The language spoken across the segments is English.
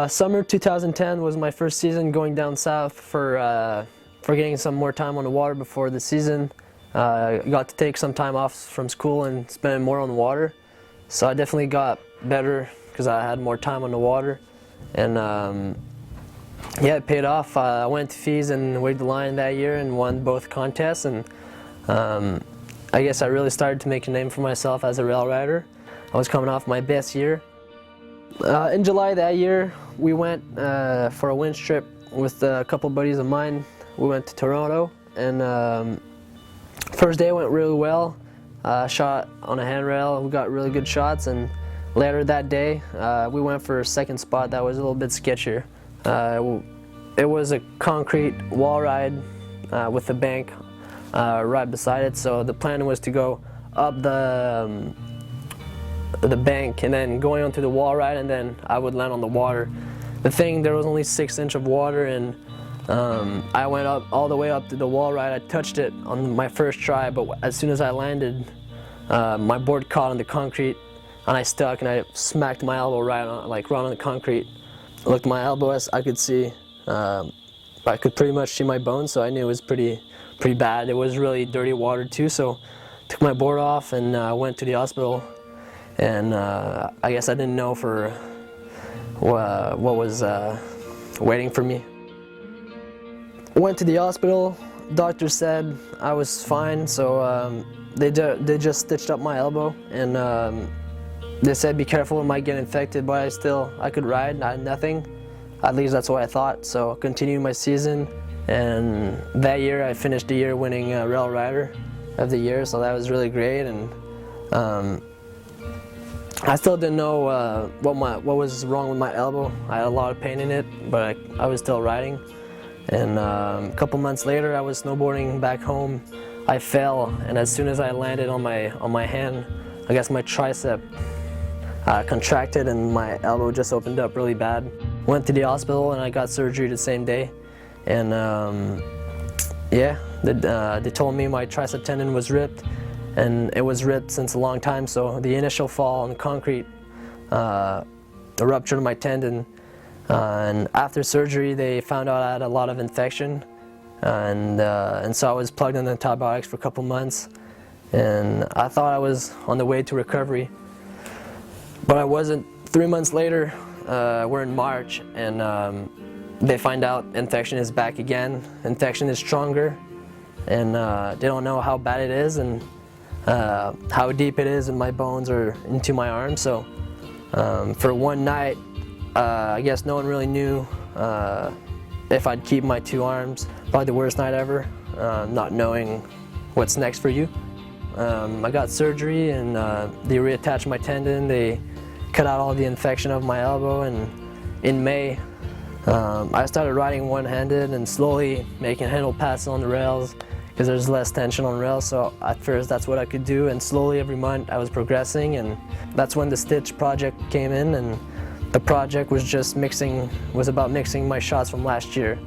Summer 2010 was my first season going down south for getting some more time on the water before the season. Got to take some time off from school and spend more on the water. So I definitely got better because I had more time on the water. And yeah, it paid off. I went to Fees and weighed the line that year and won both contests. And I guess I really started to make a name for myself as a rail rider. I was coming off my best year. In July that year, we went for a winch trip with a couple buddies of mine. We went to Toronto, and first day went really well. Shot on a handrail, we got really good shots, and later that day, we went for a second spot that was a little bit sketchier. It was a concrete wall ride with a bank right beside it, so the plan was to go up the bank and then going onto the wall ride, and then I would land on the water. The thing, there was only 6 inches of water, and I went up all the way up to the wall ride. I touched it on my first try, but as soon as I landed, my board caught on the concrete and I stuck, and I smacked my elbow right on the concrete. I looked at my elbow, as I could see, I could pretty much see my bones, so I knew it was pretty bad. It was really dirty water too, so took my board off and went to the hospital. And I guess I didn't know for what was waiting for me. Went to the hospital. Doctor said I was fine, so they just stitched up my elbow, and they said be careful, it might get infected, but I could ride. I had nothing. At least that's what I thought. So continued my season, and that year I finished the year winning Rail Rider of the Year, so that was really great. And I still didn't know what was wrong with my elbow. I had a lot of pain in it, but I was still riding. And a couple months later, I was snowboarding back home. I fell, and as soon as I landed on my hand, I guess my tricep contracted and my elbow just opened up really bad. Went to the hospital and I got surgery the same day. And yeah, they told me my tricep tendon was ripped, and it was ripped since a long time. So the initial fall on the concrete ruptured my tendon. And after surgery, they found out I had a lot of infection, and so I was plugged in antibiotics for a couple months, and I thought I was on the way to recovery, but I wasn't. 3 months later, we're in March, and they find out infection is back again. Infection is stronger, and they don't know how bad it is and how deep it is in my bones or into my arm. So for one night, I guess no one really knew if I'd keep my 2 arms. Probably the worst night ever, not knowing what's next for you. I got surgery, and they reattached my tendon. They cut out all the infection of my elbow, and in May, I started riding one-handed and slowly making handle passes on the rails because there's less tension on rails. So at first that's what I could do, and slowly every month I was progressing, and that's when the Stitch project came in. And the project was about mixing my shots from last year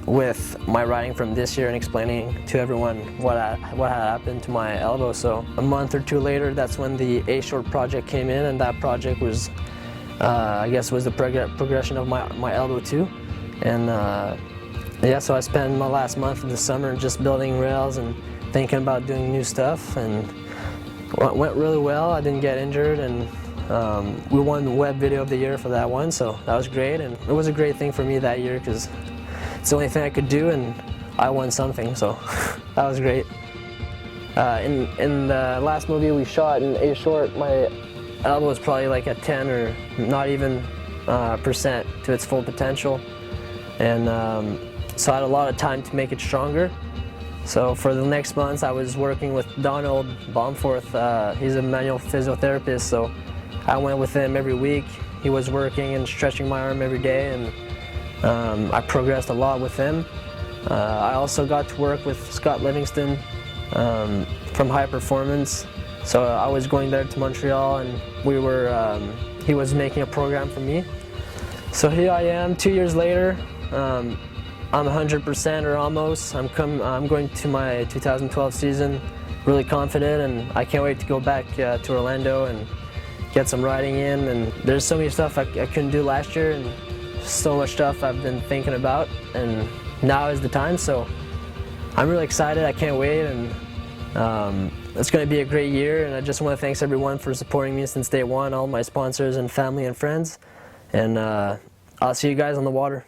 with my riding from this year and explaining to everyone what had happened to my elbow. So a month or 2 later, that's when the A-Short project came in, and that project was, I guess, was the progression of my elbow too. And yeah, so I spent my last month of the summer just building rails and thinking about doing new stuff, and it went really well. I didn't get injured, and we won the Web Video of the Year for that one, so that was great. And it was a great thing for me that year because it's the only thing I could do, and I won something, so that was great. In the last movie we shot in A-Short, my elbow was probably like at 10 or not even percent to its full potential, and so I had a lot of time to make it stronger. So for the next months I was working with Donald Baumforth. He's a manual physiotherapist, so I went with him every week. He was working and stretching my arm every day, and I progressed a lot with him. I also got to work with Scott Livingston from High Performance. So I was going there to Montreal, and he was making a program for me. So here I am 2 years later. I'm 100% or almost. I'm going to my 2012 season really confident, and I can't wait to go back to Orlando and get some riding in. And there's so many stuff I couldn't do last year, and so much stuff I've been thinking about, and now is the time. So I'm really excited. I can't wait, and it's going to be a great year. And I just want to thank everyone for supporting me since day one, all my sponsors and family and friends. And I'll see you guys on the water.